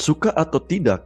Suka atau tidak,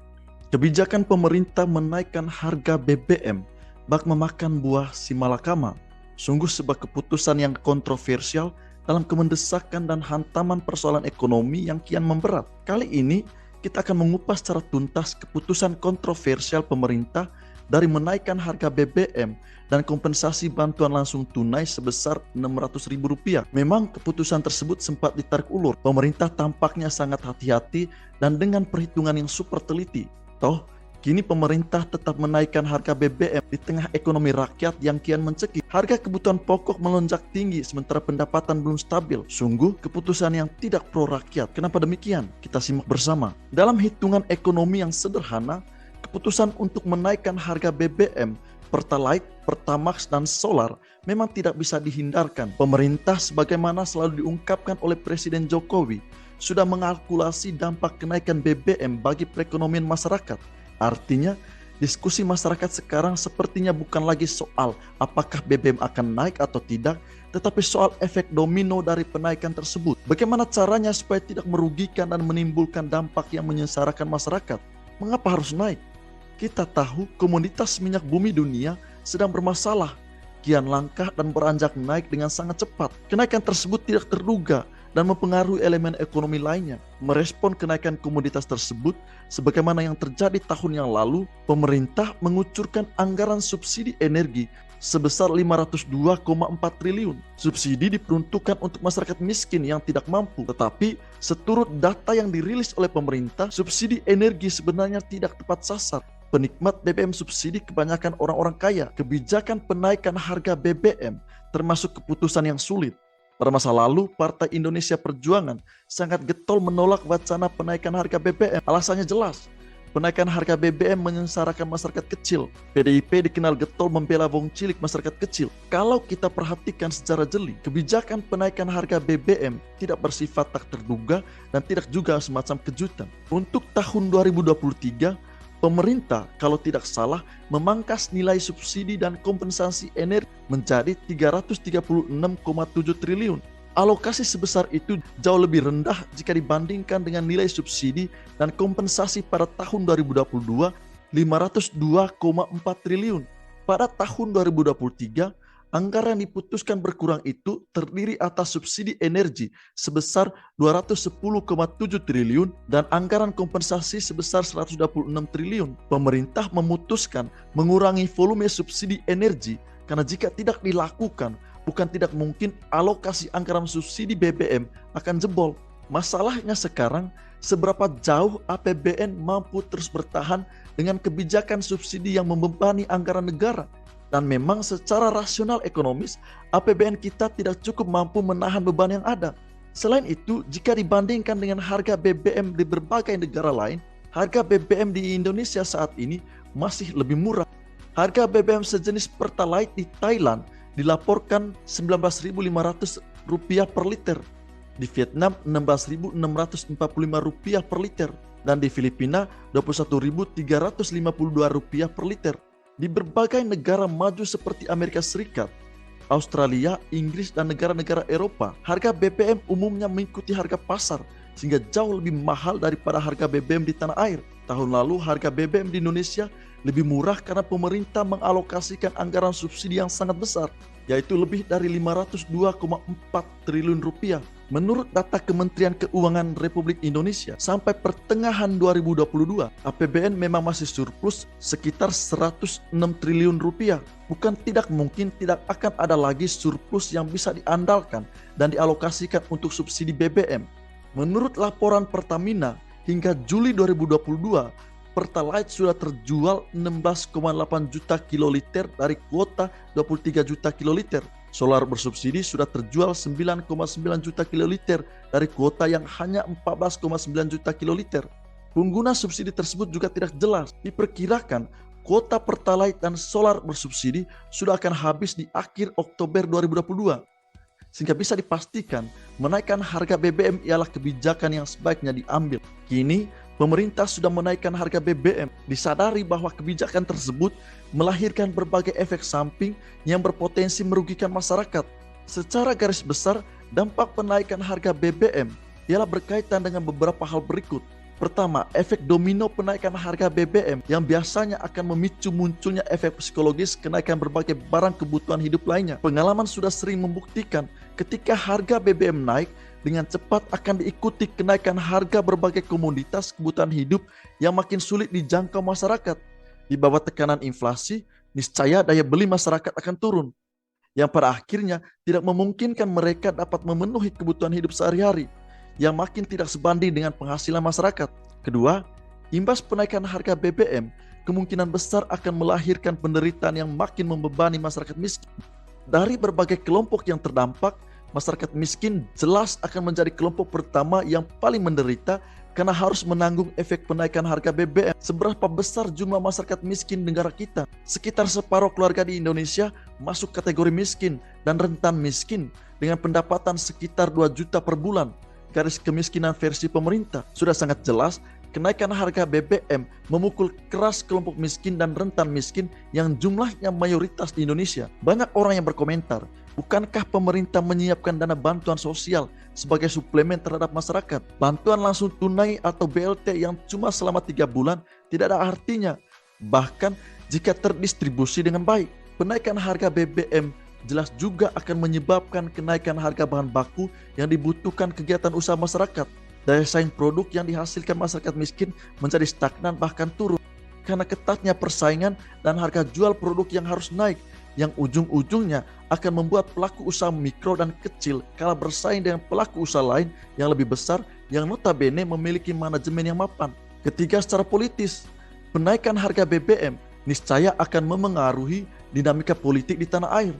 kebijakan pemerintah menaikkan harga BBM bak memakan buah si malakama. Sungguh sebuah keputusan yang kontroversial dalam kemendesakan dan hantaman persoalan ekonomi yang kian memberat. Kali ini kita akan mengupas secara tuntas keputusan kontroversial pemerintah dari menaikkan harga BBM dan kompensasi bantuan langsung tunai sebesar Rp600.000. Memang keputusan tersebut sempat ditarik ulur. Pemerintah tampaknya sangat hati-hati dan dengan perhitungan yang super teliti. Toh, kini pemerintah tetap menaikkan harga BBM di tengah ekonomi rakyat yang kian mencekik. Harga kebutuhan pokok melonjak tinggi sementara pendapatan belum stabil. Sungguh keputusan yang tidak pro rakyat. Kenapa demikian? Kita simak bersama. Dalam hitungan ekonomi yang sederhana, keputusan untuk menaikkan harga BBM, Pertalite, Pertamax, dan Solar memang tidak bisa dihindarkan. Pemerintah sebagaimana selalu diungkapkan oleh Presiden Jokowi sudah mengalkulasi dampak kenaikan BBM bagi perekonomian masyarakat. Artinya, diskusi masyarakat sekarang sepertinya bukan lagi soal apakah BBM akan naik atau tidak, tetapi soal efek domino dari penaikan tersebut. Bagaimana caranya supaya tidak merugikan dan menimbulkan dampak yang menyengsarakan masyarakat? Mengapa harus naik? Kita tahu komoditas minyak bumi dunia sedang bermasalah, kian langka dan beranjak naik dengan sangat cepat. Kenaikan tersebut tidak terduga dan mempengaruhi elemen ekonomi lainnya. Merespon kenaikan komoditas tersebut, sebagaimana yang terjadi tahun yang lalu, pemerintah mengucurkan anggaran subsidi energi sebesar 502,4 triliun. Subsidi diperuntukkan untuk masyarakat miskin yang tidak mampu. Tetapi, seturut data yang dirilis oleh pemerintah, subsidi energi sebenarnya tidak tepat sasar. Penikmat BBM subsidi kebanyakan orang-orang kaya. Kebijakan penaikan harga BBM termasuk keputusan yang sulit. Pada masa lalu, Partai Indonesia Perjuangan sangat getol menolak wacana penaikan harga BBM. Alasannya jelas, penaikan harga BBM menyengsarakan masyarakat kecil. PDIP dikenal getol membela wong cilik masyarakat kecil. Kalau kita perhatikan secara jeli, kebijakan penaikan harga BBM tidak bersifat tak terduga dan tidak juga semacam kejutan. Untuk tahun 2023, pemerintah kalau tidak salah memangkas nilai subsidi dan kompensasi energi menjadi 336,7 triliun. Alokasi sebesar itu jauh lebih rendah jika dibandingkan dengan nilai subsidi dan kompensasi pada tahun 2022 502,4 triliun. Pada tahun 2023, anggaran yang diputuskan berkurang itu terdiri atas subsidi energi sebesar 210,7 triliun dan anggaran kompensasi sebesar 126 triliun. Pemerintah memutuskan mengurangi volume subsidi energi karena jika tidak dilakukan, bukan tidak mungkin alokasi anggaran subsidi BBM akan jebol. Masalahnya sekarang, seberapa jauh APBN mampu terus bertahan dengan kebijakan subsidi yang membebani anggaran negara. Dan memang secara rasional ekonomis, APBN kita tidak cukup mampu menahan beban yang ada. Selain itu, jika dibandingkan dengan harga BBM di berbagai negara lain, harga BBM di Indonesia saat ini masih lebih murah. Harga BBM sejenis Pertalite di Thailand dilaporkan Rp19.500 per liter, di Vietnam Rp16.645 per liter, dan di Filipina Rp21.352 per liter. Di berbagai negara maju seperti Amerika Serikat, Australia, Inggris, dan negara-negara Eropa, harga BBM umumnya mengikuti harga pasar sehingga jauh lebih mahal daripada harga BBM di tanah air. Tahun lalu harga BBM di Indonesia lebih murah karena pemerintah mengalokasikan anggaran subsidi yang sangat besar, yaitu lebih dari Rp502,4 triliun. Menurut data Kementerian Keuangan Republik Indonesia, sampai pertengahan 2022, APBN memang masih surplus sekitar Rp106 triliun. Bukan tidak mungkin tidak akan ada lagi surplus yang bisa diandalkan dan dialokasikan untuk subsidi BBM. Menurut laporan Pertamina, hingga Juli 2022, Pertalite sudah terjual 16,8 juta kiloliter dari kuota 23 juta kiloliter. Solar bersubsidi sudah terjual 9,9 juta kiloliter dari kuota yang hanya 14,9 juta kiloliter. Pengguna subsidi tersebut juga tidak jelas. Diperkirakan kuota Pertalite dan solar bersubsidi sudah akan habis di akhir Oktober 2022. Sehingga bisa dipastikan menaikkan harga BBM ialah kebijakan yang sebaiknya diambil. Kini pemerintah sudah menaikkan harga BBM, disadari bahwa kebijakan tersebut melahirkan berbagai efek samping yang berpotensi merugikan masyarakat. Secara garis besar, dampak penaikan harga BBM ialah berkaitan dengan beberapa hal berikut. Pertama, efek domino penaikan harga BBM yang biasanya akan memicu munculnya efek psikologis kenaikan berbagai barang kebutuhan hidup lainnya. Pengalaman sudah sering membuktikan ketika harga BBM naik, dengan cepat akan diikuti kenaikan harga berbagai komoditas kebutuhan hidup yang makin sulit dijangkau masyarakat. Di bawah tekanan inflasi, niscaya daya beli masyarakat akan turun, yang pada akhirnya tidak memungkinkan mereka dapat memenuhi kebutuhan hidup sehari-hari, yang makin tidak sebanding dengan penghasilan masyarakat. Kedua, imbas penaikan harga BBM kemungkinan besar akan melahirkan penderitaan yang makin membebani masyarakat miskin. Dari berbagai kelompok yang terdampak, masyarakat miskin jelas akan menjadi kelompok pertama yang paling menderita karena harus menanggung efek penaikan harga BBM. Seberapa besar jumlah masyarakat miskin di negara kita? Sekitar separuh keluarga di Indonesia masuk kategori miskin dan rentan miskin dengan pendapatan sekitar 2 juta per bulan. Garis kemiskinan versi pemerintah sudah sangat jelas. Kenaikan harga BBM memukul keras kelompok miskin dan rentan miskin yang jumlahnya mayoritas di Indonesia. Banyak orang yang berkomentar, bukankah pemerintah menyiapkan dana bantuan sosial sebagai suplemen terhadap masyarakat? Bantuan langsung tunai atau BLT yang cuma selama 3 bulan tidak ada artinya, bahkan jika terdistribusi dengan baik. Penaikan harga BBM jelas juga akan menyebabkan kenaikan harga bahan baku yang dibutuhkan kegiatan usaha masyarakat. Daya saing produk yang dihasilkan masyarakat miskin menjadi stagnan bahkan turun karena ketatnya persaingan dan harga jual produk yang harus naik, yang ujung-ujungnya akan membuat pelaku usaha mikro dan kecil kalah bersaing dengan pelaku usaha lain yang lebih besar yang notabene memiliki manajemen yang mapan. Ketiga, secara politis, penaikan harga BBM niscaya akan memengaruhi dinamika politik di tanah air.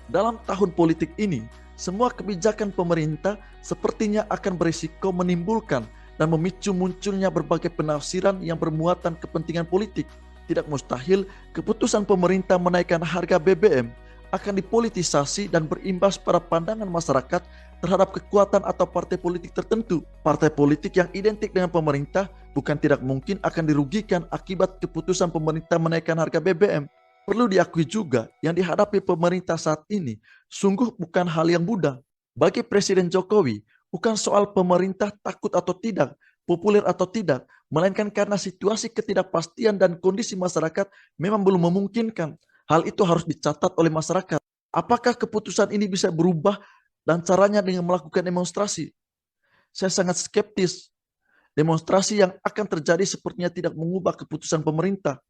Dalam tahun politik ini, semua kebijakan pemerintah sepertinya akan berisiko menimbulkan dan memicu munculnya berbagai penafsiran yang bermuatan kepentingan politik. Tidak mustahil keputusan pemerintah menaikkan harga BBM akan dipolitisasi dan berimbas pada pandangan masyarakat terhadap kekuatan atau partai politik tertentu. Partai politik yang identik dengan pemerintah bukan tidak mungkin akan dirugikan akibat keputusan pemerintah menaikkan harga BBM. Perlu diakui juga, yang dihadapi pemerintah saat ini sungguh bukan hal yang mudah. Bagi Presiden Jokowi, bukan soal pemerintah takut atau tidak, populer atau tidak, melainkan karena situasi ketidakpastian dan kondisi masyarakat memang belum memungkinkan. Hal itu harus dicatat oleh masyarakat. Apakah keputusan ini bisa berubah dan caranya dengan melakukan demonstrasi? Saya sangat skeptis. Demonstrasi yang akan terjadi sepertinya tidak mengubah keputusan pemerintah.